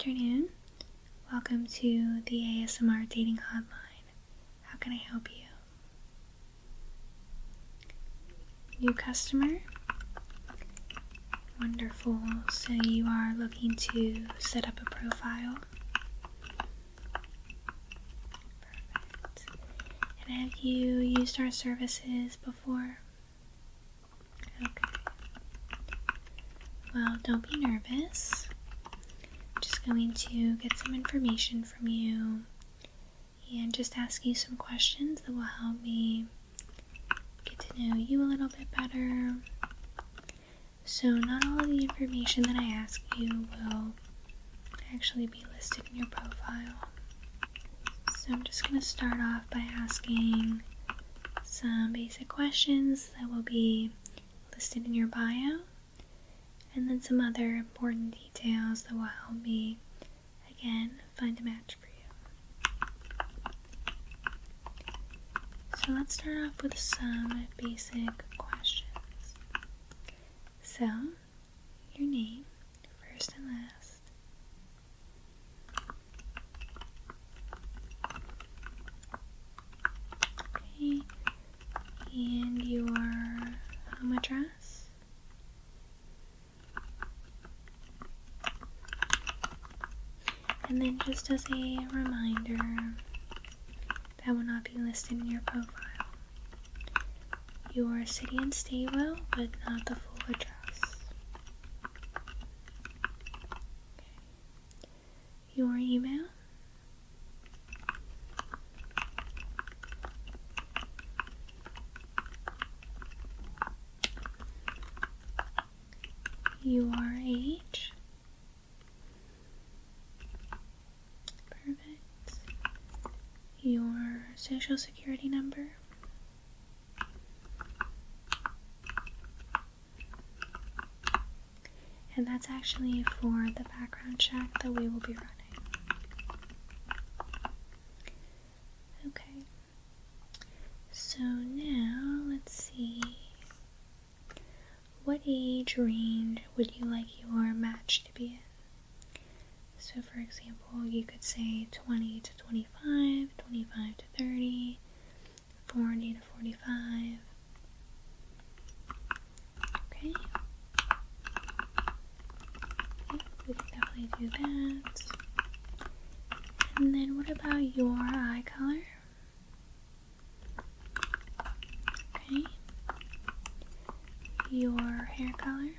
afternoon. Welcome to the ASMR Dating Hotline. How can I help you? New customer? Wonderful. So you are looking to set up a profile? Perfect. And have you used our services before? Okay. Well, don't be nervous. Just going to get some information from you and just ask you some questions that will help me get to know you a little bit better. So not all of the information that I ask you will actually be listed in your profile. So I'm just going to start off by asking some basic questions that will be listed in your bio, and then some other important details that will help me, again, find a match for you. So let's start off with some basic questions. So, your name, first and last. Okay, and your home address. And then just as a reminder, that will not be listed in your profile. Your city and state will, but not the full address. Okay. Your email. Your age. Perfect. Your social security number. And that's actually for the background check that we will be running. Okay. So now, let's see. What age range would you like your match to be in? So for example, you could say 20 to 25, 25 to 30, 40 to 45. Okay. Yep, we can definitely do that. And then what about your eye color? Okay. Your hair color?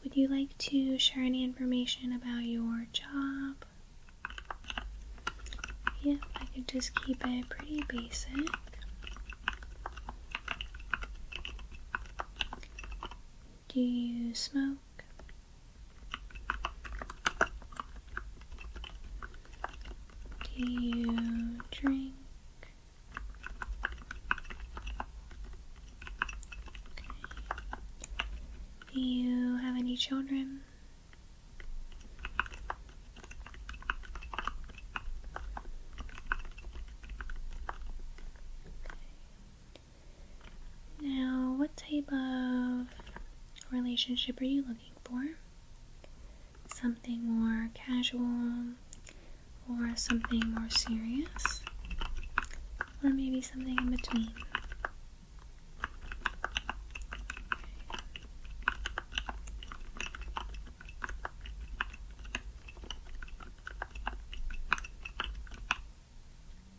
Would you like to share any information about your job? Yep, I could just keep it pretty basic. Do you smoke? Do you drink? Do you have any children? Now, what type of relationship are you looking for? Something more casual, or something more serious, or maybe something in between?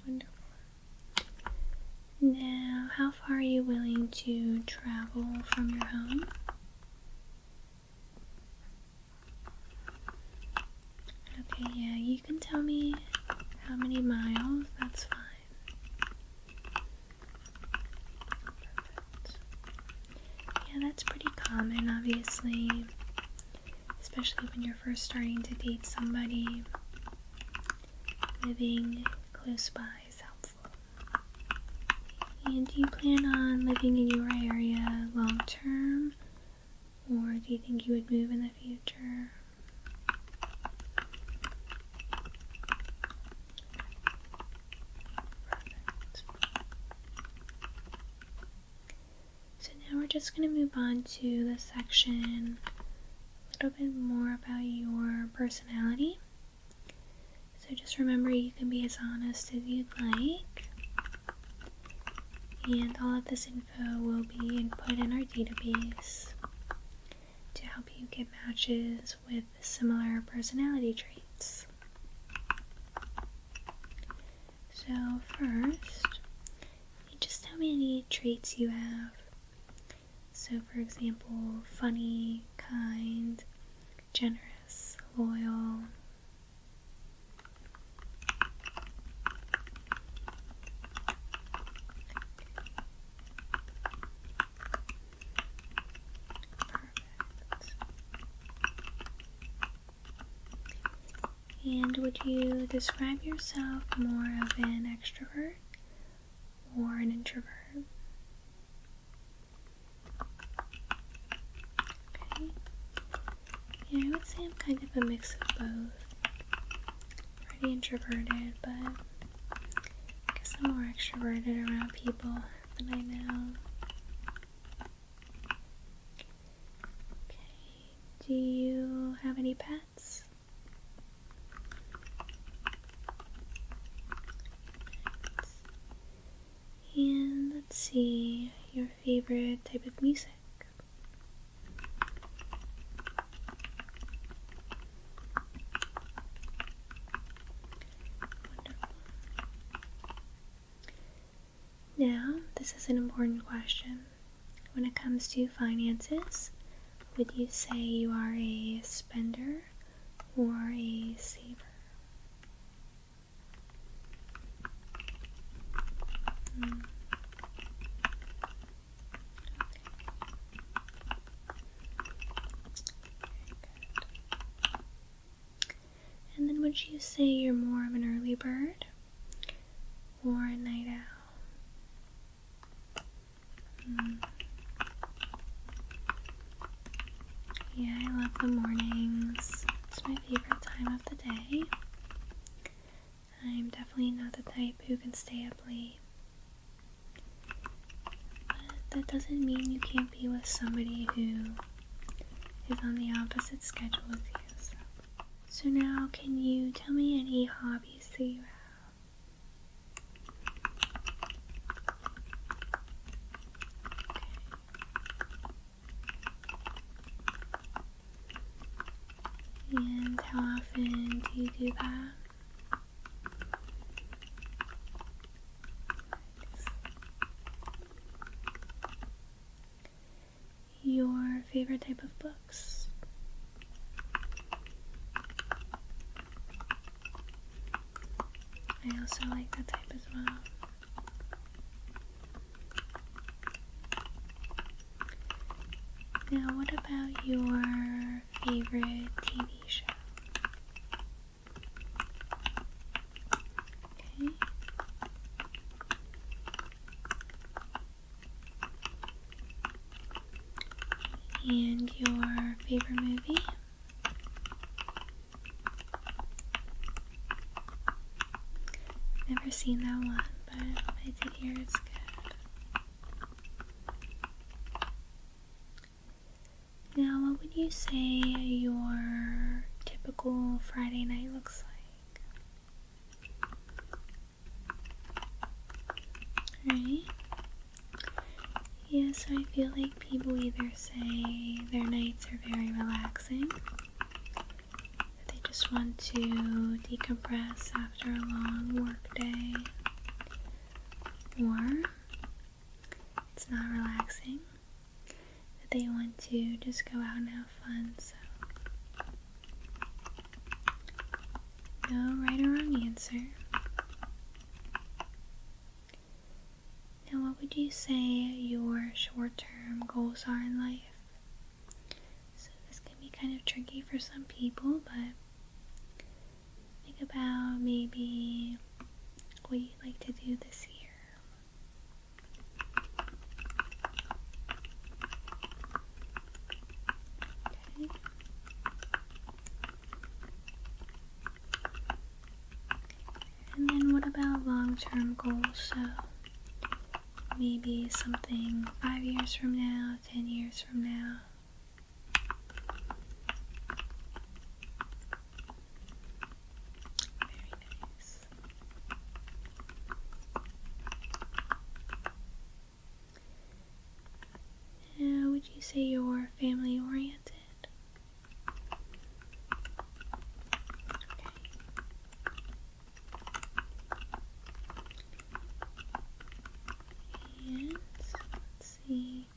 Wonderful. Now, how far are you willing to travel from your home? Okay, yeah, you can tell me how many miles, that's fine. Perfect. Yeah, that's pretty common, obviously, especially when you're first starting to date somebody. Living close by is helpful. And do you plan on living in your area long term, or do you think you would move in the future? Perfect. just going to move on to the section a little bit more about your personality. So just remember, you can be as honest as you'd like. And all of this info will be input in our database to help you get matches with similar personality traits. So first, just tell me any traits you have. So for example, funny, kind, generous, loyal. And would you describe yourself more of an extrovert or an introvert? Okay. Yeah, I would say I'm kind of a mix of both. Pretty introverted, but I guess I'm more extroverted around people than I know. Okay. Do you have any pets? And let's see, your favorite type of music. Wonderful. Now, this is an important question. When it comes to finances, would you say you are a spender or a saver? And then would you say you're more of an early bird or a night owl? Yeah, I love the mornings. It's my favorite time of the day. I'm definitely not the type who can stay up late. But that doesn't mean you can't be with somebody who is on the opposite schedule as you. So now, can you tell me any hobbies that you have? Okay. And how often do you do that? Your favorite type of books? I also like that type as well. Now, what about your favorite TV show? Okay. And your favorite movie? Never seen that one, but I did hear it's good. Now, what would you say your typical Friday night looks like? Alright. Yeah, so I feel like people either say their nights are very relaxing, they just want to decompress after a long work day, or it's not relaxing, that they want to just go out and have fun. So no right or wrong answer. Now, what would you say your short-term goals are in life? So this can be kind of tricky for some people, but think about maybe what you'd like to do this year. Okay. And then what about long-term goals? So maybe something 5 years from now, 10 years from now? Very nice. Now, would you say you're family oriented? And let's see,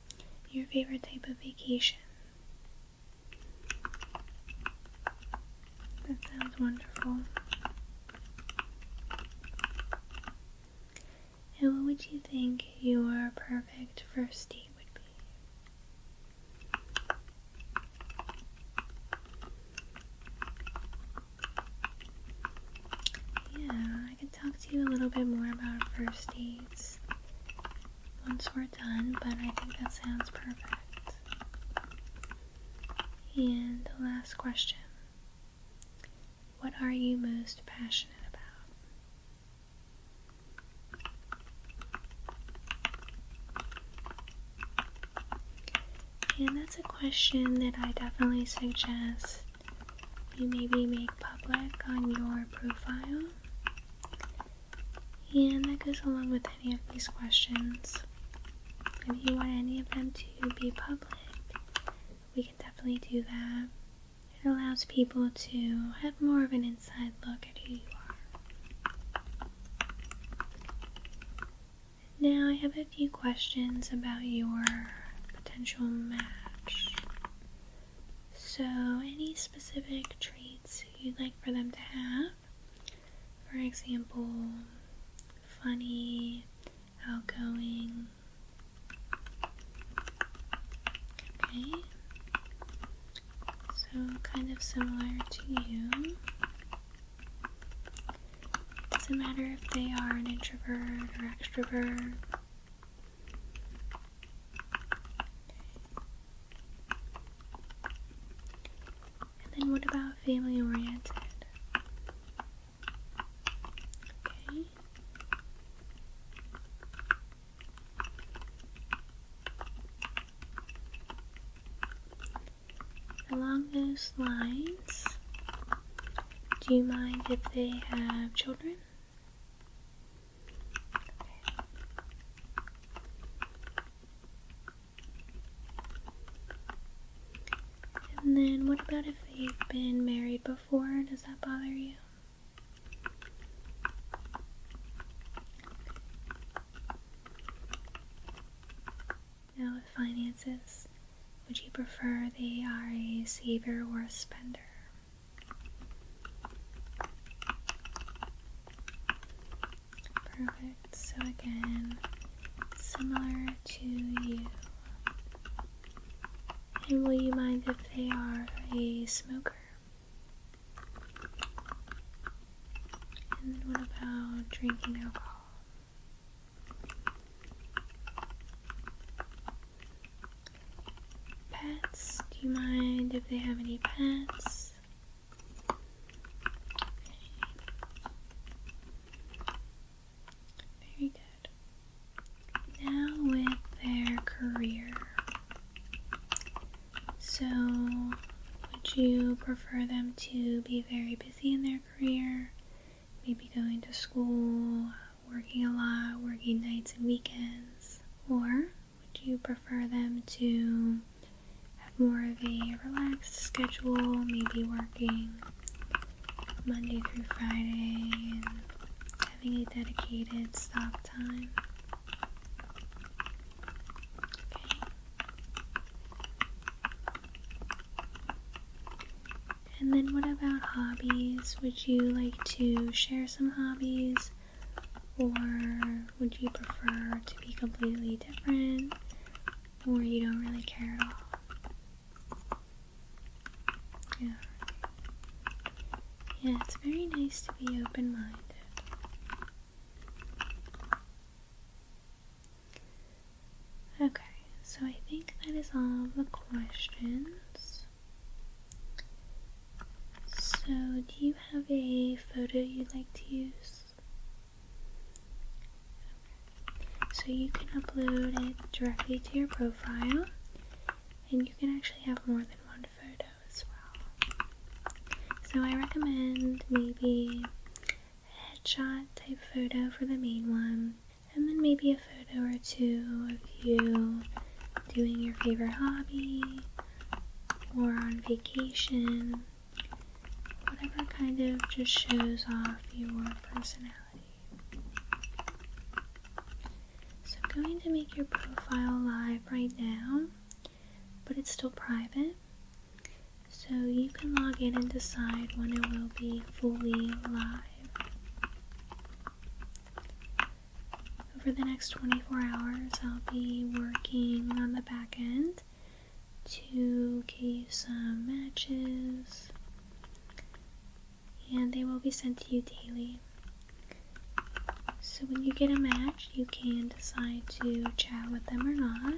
your favorite type of vacation? That sounds wonderful. And what would you think your perfect first date would be? Yeah, I could talk to you a little bit more about first dates once we're done, but I think that sounds perfect. And the last question. What are you most passionate about? And that's a question that I definitely suggest you maybe make public on your profile. And that goes along with any of these questions. If you want any of them to be public, we can definitely do that. It allows people to have more of an inside look at who you are. Now I have a few questions about your potential match. So, any specific traits you'd like for them to have? For example, funny, outgoing. Okay. So, kind of similar to you. Doesn't matter if they are an introvert or extrovert. And then what about family oriented? Okay. Along those lines, do you mind if they have children? Okay. And then what about if they've been married before? Does that bother you? Now with finances, would you prefer they are a saver or a spender? Perfect. So again, similar to you. And will you mind if they are a smoker? And then what about drinking alcohol? Pets? Do you mind if they have any pets? Very good. Now with their career. So, would you prefer them to be very busy in their career? Maybe going to school, working a lot, working nights and weekends? Or would you prefer them to have more of a relaxed schedule, maybe working Monday through Friday and having a dedicated stop time? Okay. And then what about hobbies? Would you like to share some hobbies? Or would you prefer to be completely different? Or you don't really care at all? Yeah. Yeah, it's very nice to be open-minded. Okay, so I think that is all the questions. So, do you have a photo you'd like to use? So you can upload it directly to your profile, and you can actually have more than one photo as well. So I recommend maybe a headshot type photo for the main one, and then maybe a photo or two of you doing your favorite hobby or on vacation, whatever kind of just shows off your personality. So I'm going to make your profile live right now, but it's still private, so you can log in and decide when it will be fully live. Over the next 24 hours, I'll be working on the back end to get you some matches, and they will be sent to you daily. So when you get a match, you can decide to chat with them or not.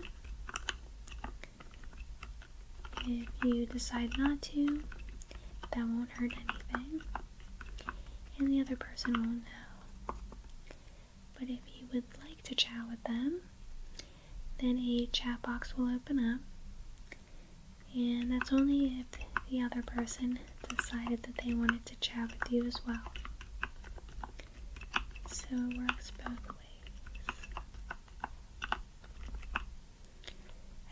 If you decide not to, that won't hurt anything, and the other person won't know. But if you would like to chat with them, then a chat box will open up, and that's only if the other person decided that they wanted to chat with you as well. So it works both ways.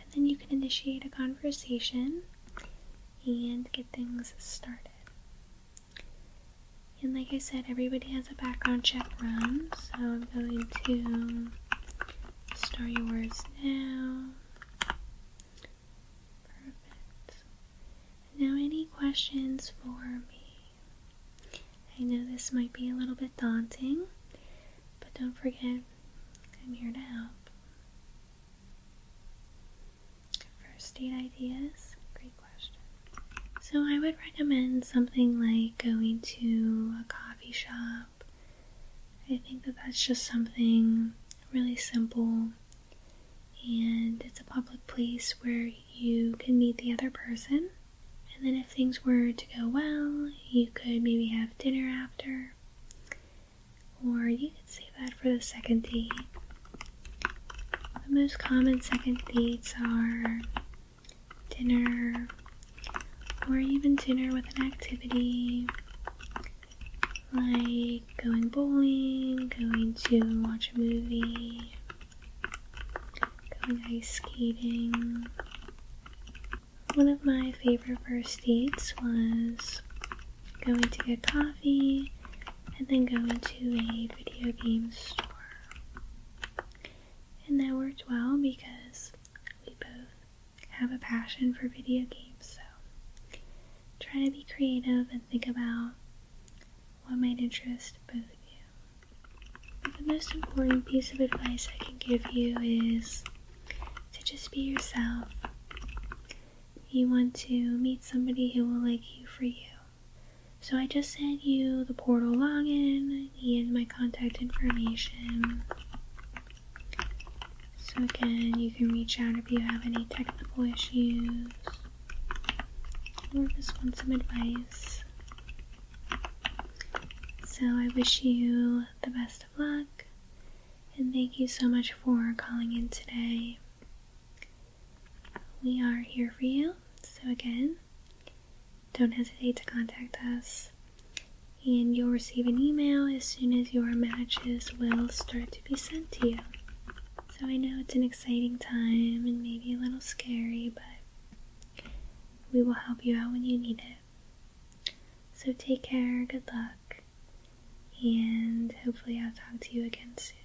And then you can initiate a conversation and get things started. And like I said, everybody has a background check run, so I'm going to start yours now. Perfect. Now, any questions for me? I know this might be a little bit daunting, but don't forget, I'm here to help. First date ideas? Great question. So I would recommend something like going to a coffee shop. I think that that's just something really simple, and it's a public place where you can meet the other person. And then if things were to go well, you could maybe have dinner after, or you could save that for the second date. The most common second dates are dinner, or even dinner with an activity like going bowling, going to watch a movie, going ice skating. One of my favorite first dates was going to get coffee and then going to a video game store. And that worked well because we both have a passion for video games, so try to be creative and think about what might interest both of you. But the most important piece of advice I can give you is to just be yourself. You want to meet somebody who will like you for you. So I just sent you the portal login and my contact information. So again, you can reach out if you have any technical issues or just want some advice. So I wish you the best of luck, and thank you so much for calling in today. We are here for you, so again, don't hesitate to contact us, and you'll receive an email as soon as your matches will start to be sent to you. So I know it's an exciting time and maybe a little scary, but we will help you out when you need it. So take care, good luck, and hopefully I'll talk to you again soon.